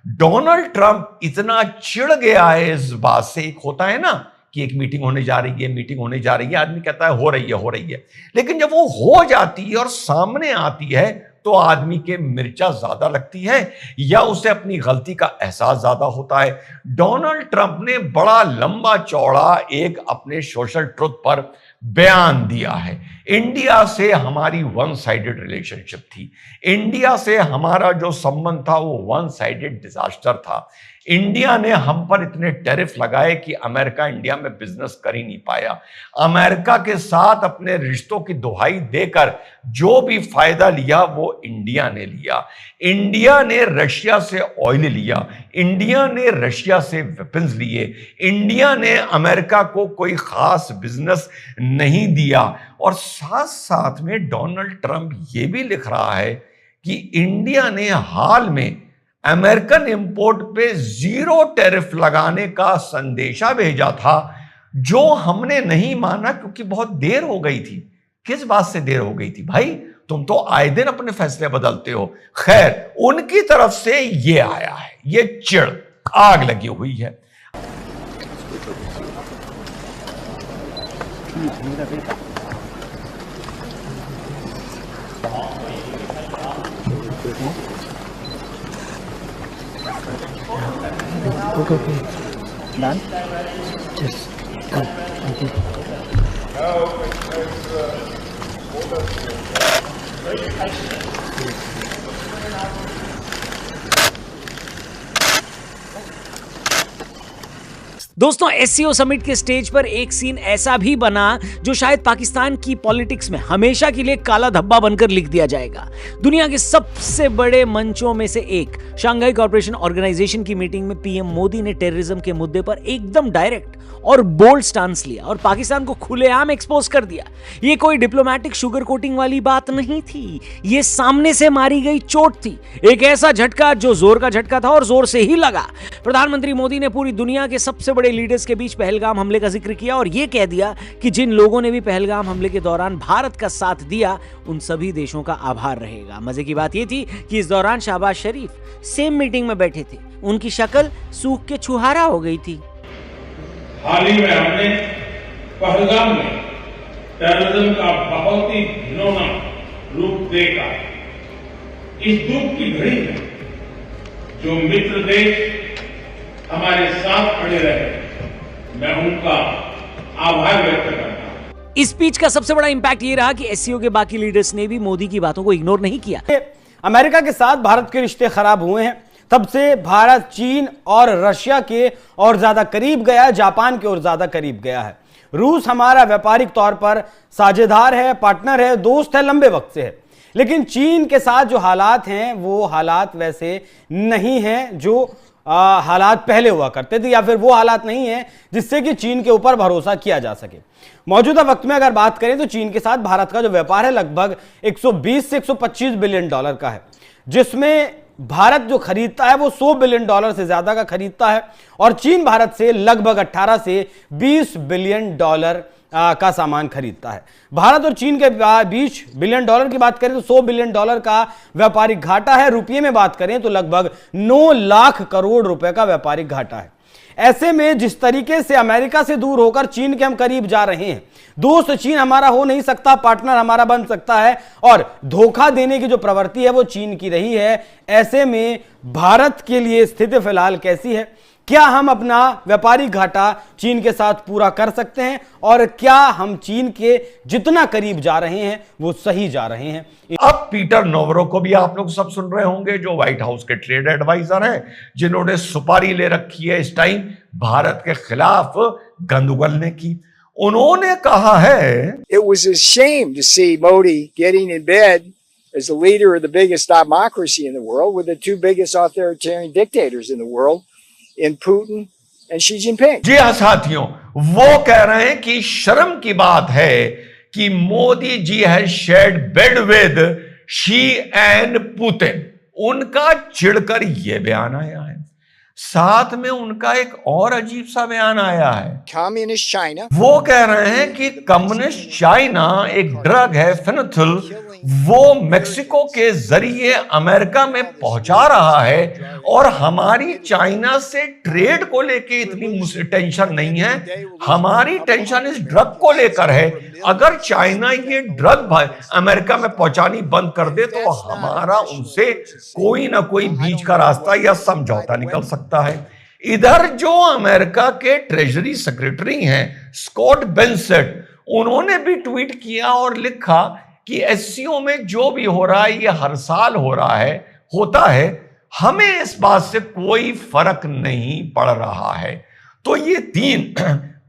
Donald Trump इतना चिढ़ गया है इस बात से, एक होता है ना कि एक मीटिंग होने जा रही है, मीटिंग होने जा रही है, आदमी कहता है हो रही है, लेकिन जब वो हो जाती है और सामने आती है तो आदमी के मिर्चा ज्यादा लगती है या उसे अपनी गलती का एहसास ज्यादा होता है। डोनाल्ड ट्रंप ने बड़ा लंबा चौड़ा एक अपने सोशल ट्रुथ पर बयान दिया है। इंडिया से हमारी वन साइडेड रिलेशनशिप थी, इंडिया से हमारा जो संबंध था वो वन साइडेड डिजास्टर था। इंडिया ने हम पर इतने टैरिफ लगाए कि अमेरिका इंडिया में बिजनेस कर ही नहीं पाया। अमेरिका के साथ अपने रिश्तों की दुहाई देकर जो भी फायदा लिया वो इंडिया ने लिया। इंडिया ने रशिया से ऑयल लिया, इंडिया ने रशिया से वेपन्स लिए, इंडिया ने अमेरिका को कोई खास बिजनेस नहीं दिया। और साथ साथ में डोनाल्ड ट्रंप ये भी लिख रहा है कि इंडिया ने हाल में अमेरिकन इंपोर्ट पे 0 टैरिफ लगाने का संदेशा भेजा था, जो हमने नहीं माना क्योंकि बहुत देर हो गई थी। किस बात से देर हो गई थी भाई? तुम तो आए दिन अपने फैसले बदलते हो। खैर, उनकी तरफ से ये आया है, ये चिढ़ आग लगी हुई है। Okay. Done? Yes. Come. Thank you. दोस्तों, एससीओ समिट के स्टेज पर एक सीन ऐसा भी बना जो शायद पाकिस्तान की पॉलिटिक्स में हमेशा के लिए काला धब्बा बनकर लिख दिया जाएगा। दुनिया के सबसे बड़े मंचों में से एक शंघाई कॉर्पोरेशन ऑर्गेनाइजेशन की मीटिंग में पीएम मोदी ने टेररिज्म के मुद्दे पर एकदम डायरेक्ट और बोल्ड स्टांस लिया और पाकिस्तान को खुलेआम एक्सपोज कर दिया। ये कोई डिप्लोमेटिक शुगर कोटिंग वाली बात नहीं थी, ये सामने से मारी गई चोट थी, एक ऐसा झटका जो जोर का झटका था और जोर से ही लगा। प्रधानमंत्री मोदी ने पूरी दुनिया के सबसे बड़े लीडर्स के बीच पहलगाम हमले का जिक्र किया और यह कह दिया कि जिन लोगों ने भी पहलगाम हमले के दौरान भारत का साथ दिया, उन सभी देशों का आभार रहेगा। मजे की बात यह थी कि इस दौरान शहबाज शरीफ सेम मीटिंग में बैठे थे, उनकी शक्ल सूख के छुहारा हो गई थी। हाल ही में हमने पहलगाम में टेररिज्म का बहुत ही घिनौना रूप देखा। इस दुख की घड़ी में जो मित्र देश हमारे साथ खड़े रहे, मैं उनका आभार व्यक्त करता हूं। इस स्पीच का सबसे बड़ा इंपैक्ट ये रहा कि एससीओ के बाकी लीडर्स ने भी मोदी की बातों को इग्नोर नहीं किया। अमेरिका के साथ भारत के रिश्ते खराब हुए हैं, तब से भारत चीन और रशिया के और ज्यादा करीब गया है, जापान के और ज्यादा करीब गया है। रूस हमारा व्यापारिक तौर पर साझेदार है, पार्टनर है, दोस्त है, लंबे वक्त से है। लेकिन चीन के साथ जो हालात हैं वो हालात वैसे नहीं हैं जो हालात पहले हुआ करते थे, या फिर वो हालात नहीं है जिससे कि चीन के ऊपर भरोसा किया जा सके। मौजूदा वक्त में अगर बात करें तो चीन के साथ भारत का जो व्यापार है लगभग 120 से 125 बिलियन डॉलर का है, जिसमें भारत जो खरीदता है वो 100 बिलियन डॉलर से ज्यादा का खरीदता है और चीन भारत से लगभग 18 से 20 बिलियन डॉलर का सामान खरीदता है। भारत और चीन के बीच बिलियन डॉलर की बात करें तो 100 बिलियन डॉलर का व्यापारिक घाटा है। रुपये में बात करें तो लगभग 9 लाख करोड़ रुपए का व्यापारिक घाटा है। ऐसे में जिस तरीके से अमेरिका से दूर होकर चीन के हम करीब जा रहे हैं, दोस्त चीन हमारा हो नहीं सकता, पार्टनर हमारा बन सकता है, और धोखा देने की जो प्रवृत्ति है वो चीन की रही है। ऐसे में भारत के लिए स्थिति फिलहाल कैसी है? क्या हम अपना व्यापारिक घाटा चीन के साथ पूरा कर सकते हैं और क्या हम चीन के जितना करीब जा रहे हैं वो सही जा रहे हैं? अब पीटर नोवरो को भी आप लोग सब सुन रहे होंगे, जो व्हाइट हाउस के ट्रेड एडवाइजर हैं, जिन्होंने सुपारी ले रखी है इस टाइम भारत के खिलाफ गंद उगलने की। उन्होंने कहा है, It was a shame to see Modi getting in bed as the leader of the biggest democracy in the world with the two biggest authoritarian dictators in the world, in Putin and Xi Jinping. जी हाँ साथियों, वो कह रहे हैं कि शर्म की बात है कि मोदी जी है shared bed with she and Putin. उनका चिढ़कर यह बयान आया है। साथ में उनका एक और अजीब सा बयान आया है। Communist China. वो कह रहे हैं कि कम्युनिस्ट चाइना एक ड्रग है फेनोथिल, वो मेक्सिको के जरिए अमेरिका में पहुंचा रहा है और हमारी चाइना से ट्रेड को लेके इतनी टेंशन नहीं है, हमारी टेंशन इस ड्रग को लेकर है। अगर चाइना ये ड्रग अमेरिका में पहुंचानी बंद कर दे तो हमारा उनसे कोई ना कोई बीच का रास्ता या समझौता निकल सकता है। इधर जो अमेरिका के ट्रेजरी सेक्रेटरी हैं स्कॉट बेंसेट, उन्होंने भी ट्वीट किया और लिखा कि एससीओ में जो भी हो रहा है ये हर साल हो रहा है, होता है, हमें इस बात से कोई फर्क नहीं पड़ रहा है। तो ये 3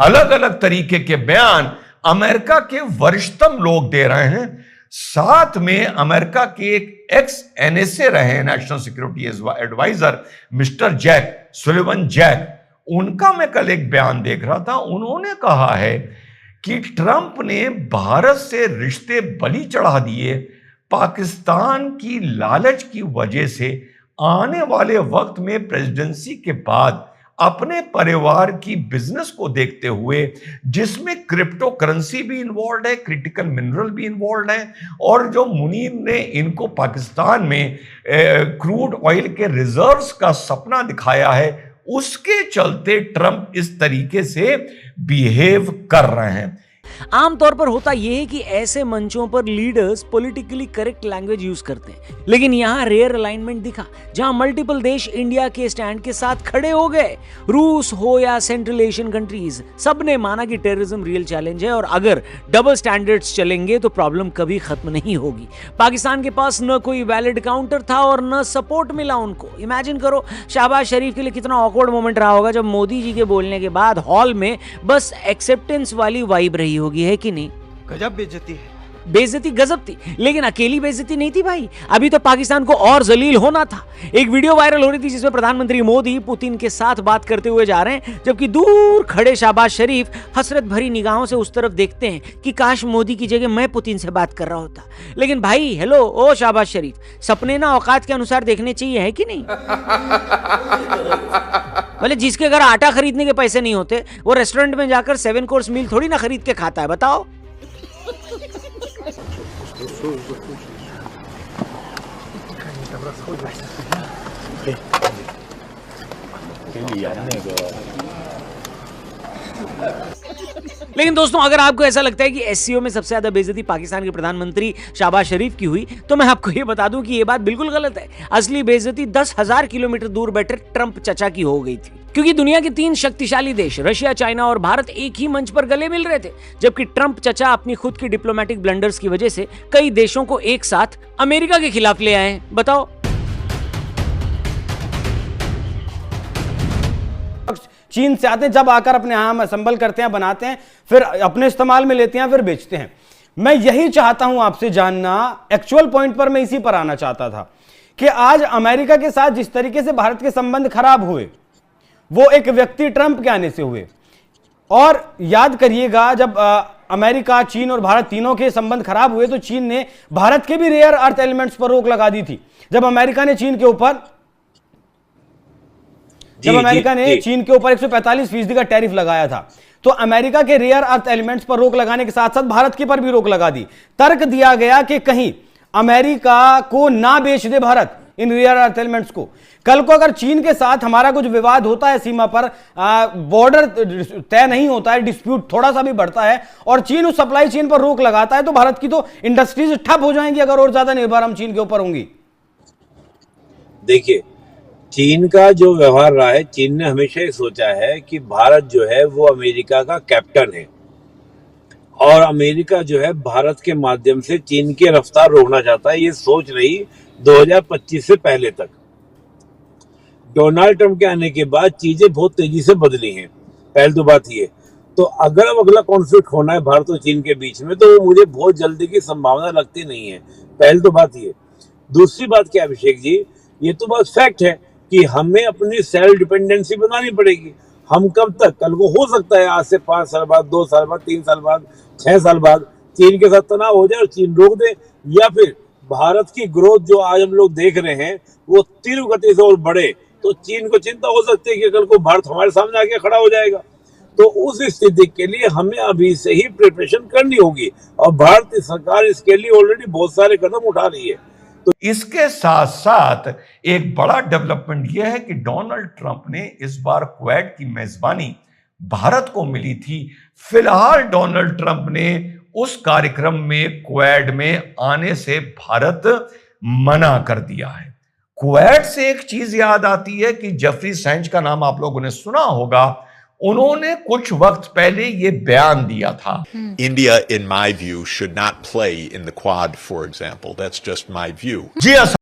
अलग अलग तरीके के बयान अमेरिका के वरिष्ठतम लोग दे रहे हैं। साथ में अमेरिका के एक एक्स एनएसए रहे national security adviser mister Jake Sullivan Jake, उनका मैं कल एक बयान देख रहा था। उन्होंने कहा है कि ट्रंप ने भारत से रिश्ते बलि चढ़ा दिए, पाकिस्तान की लालच की वजह से आने वाले वक्त में प्रेसिडेंसी के बाद अपने परिवार की बिजनेस को देखते हुए, जिसमें क्रिप्टो करेंसी भी इन्वॉल्व है, क्रिटिकल मिनरल भी इन्वॉल्व है, और जो मुनीर ने इनको पाकिस्तान में क्रूड ऑयल के रिजर्व्स का सपना दिखाया है, उसके चलते ट्रंप इस तरीके से बिहेव कर रहे हैं। आमतौर पर होता यह है कि ऐसे मंचों पर leaders politically correct language use करते हैं, लेकिन यहां रेयर अलाइनमेंट दिखा जहां मल्टीपल देश इंडिया के स्टैंड के साथ खड़े हो गए। रूस हो या सेंट्रल एशियन कंट्रीज, सबने माना कि टेररिज्म रियल चैलेंज है और अगर डबल स्टैंडर्ड्स चलेंगे तो प्रॉब्लम कभी खत्म नहीं होगी। पाकिस्तान के पास न कोई वैलिड काउंटर था और न सपोर्ट मिला उनको। इमेजिन करो शहबाज शरीफ के लिए कितना ऑकवर्ड मोमेंट रहा होगा जब मोदी जी के बोलने के बाद हॉल में बस एक्सेप्टेंस वाली वाइब रही होगी, है कि नहीं? गजब बेइज्जती है। बेइज्जती गजब थी, लेकिन अकेली बेइज्जती नहीं थी भाई, अभी तो पाकिस्तान को और जलील होना था। एक वीडियो वायरल हो रही थी जिसमें प्रधानमंत्री मोदी पुतिन के साथ बात करते हुए जा रहे हैं, जबकि दूर खड़े शहबाज शरीफ हसरत भरी निगाहों से उस तरफ देखते हैं कि काश मोदी की जगह मैं पुतिन से बात कर रहा होता। लेकिन भाई हेलो ओ शहबाज शरीफ, सपने ना औकात के अनुसार देखने चाहिए, है कि नहीं? मतलब जिसके घर आटा खरीदने के पैसे नहीं होते वो रेस्टोरेंट में जाकर 7 कोर्स मील थोड़ी ना खरीद के खाता है, बताओ। लेकिन दोस्तों अगर आपको ऐसा लगता है कि एससीओ में सबसे ज्यादा बेइज्जती पाकिस्तान के प्रधानमंत्री शहबाज शरीफ की हुई, तो मैं आपको यह बता दूं कि यह बात बिल्कुल गलत है। असली बेइज्जती 10,000 किलोमीटर दूर बैठे ट्रंप चचा की हो गई थी, क्योंकि दुनिया के 3 शक्तिशाली देश रशिया, चाइना और भारत एक ही मंच पर गले मिल रहे थे, जबकि ट्रंप चचा अपनी खुद की डिप्लोमेटिक ब्लंडर्स की वजह से कई देशों को एक साथ अमेरिका के खिलाफ ले आए। बताओ। चीन से आते हैं, जब आकर अपने यहाँ असेंबल करते हैं, बनाते हैं, फिर अपने इस्तेमाल में लेते हैं, फिर बेचते हैं। मैं यही चाहता हूं आपसे जानना, एक्चुअल पॉइंट पर मैं इसी पर आना चाहता था कि आज अमेरिका के साथ जिस तरीके से भारत के संबंध खराब हुए वो एक व्यक्ति ट्रंप के आने से हुए। और याद करिएगा जब अमेरिका, चीन और भारत तीनों के संबंध खराब हुए तो चीन ने भारत के भी रेयर अर्थ एलिमेंट्स पर रोक लगा दी थी। जब अमेरिका ने चीन के ऊपर 145% का टैरिफ लगाया था, तो अमेरिका के रेयर अर्थ एलिमेंट्स पर रोक लगाने के साथ साथ भारत के पर भी रोक लगा दी। तर्क दिया गया कि कहीं अमेरिका को ना बेच दे भारत इन रेयर अर्थ एलिमेंट्स को। कल को अगर चीन के साथ हमारा कुछ विवाद होता है, सीमा पर बॉर्डर तय नहीं होता है, डिस्प्यूट थोड़ा सा भी बढ़ता है और चीन उस सप्लाई चेन पर रोक लगाता है, तो भारत की तो इंडस्ट्रीज ठप हो जाएंगी अगर और ज्यादा निर्भर हम चीन के ऊपर होंगी। देखिए, चीन का जो व्यवहार रहा है, चीन ने हमेशा ही सोचा है कि भारत जो है वो अमेरिका का कैप्टन है और अमेरिका जो है भारत के माध्यम से चीन की रफ्तार रोकना चाहता है। ये सोच रही 2025 से पहले तक। डोनाल्ड ट्रंप के आने के बाद चीजें बहुत तेजी से बदली हैं। पहली तो बात ये, तो अगर अब अगला कॉन्फ्लिक्ट होना है भारत और चीन के बीच में, तो मुझे बहुत जल्दी की संभावना लगती नहीं है। पहली तो बात ये। दूसरी बात क्या अभिषेक जी, ये तो बस फैक्ट है कि हमें अपनी सेल्फ डिपेंडेंसी बनानी पड़ेगी। हम कब तक, कल को हो सकता है आज से 5 साल बाद, 2 साल बाद, 3 साल बाद, 6 साल बाद चीन के साथ तनाव हो जाए और चीन रोक दे, या फिर भारत की ग्रोथ जो आज हम लोग देख रहे हैं वो तीव्र गति से और बढ़े, तो चीन को चिंता हो सकती है कि कल को भारत हमारे सामने आके खड़ा हो जाएगा। तो उस स्थिति के लिए हमें अभी से ही प्रिपरेशन करनी होगी और भारतीय सरकार इसके लिए ऑलरेडी बहुत सारे कदम उठा रही है। तो इसके साथ साथ एक बड़ा डेवलपमेंट यह है कि डोनाल्ड ट्रंप ने इस बार क्वेड की मेजबानी भारत को मिली थी। फिलहाल डोनाल्ड ट्रंप ने उस कार्यक्रम में क्वेड में आने से भारत मना कर दिया है। क्वेड से एक चीज याद आती है कि जेफरी सैंच का नाम आप लोगों ने सुना होगा। उन्होंने कुछ वक्त पहले ये बयान दिया था, India, in my view, should not play in the Quad, for example. That's just my view. Ji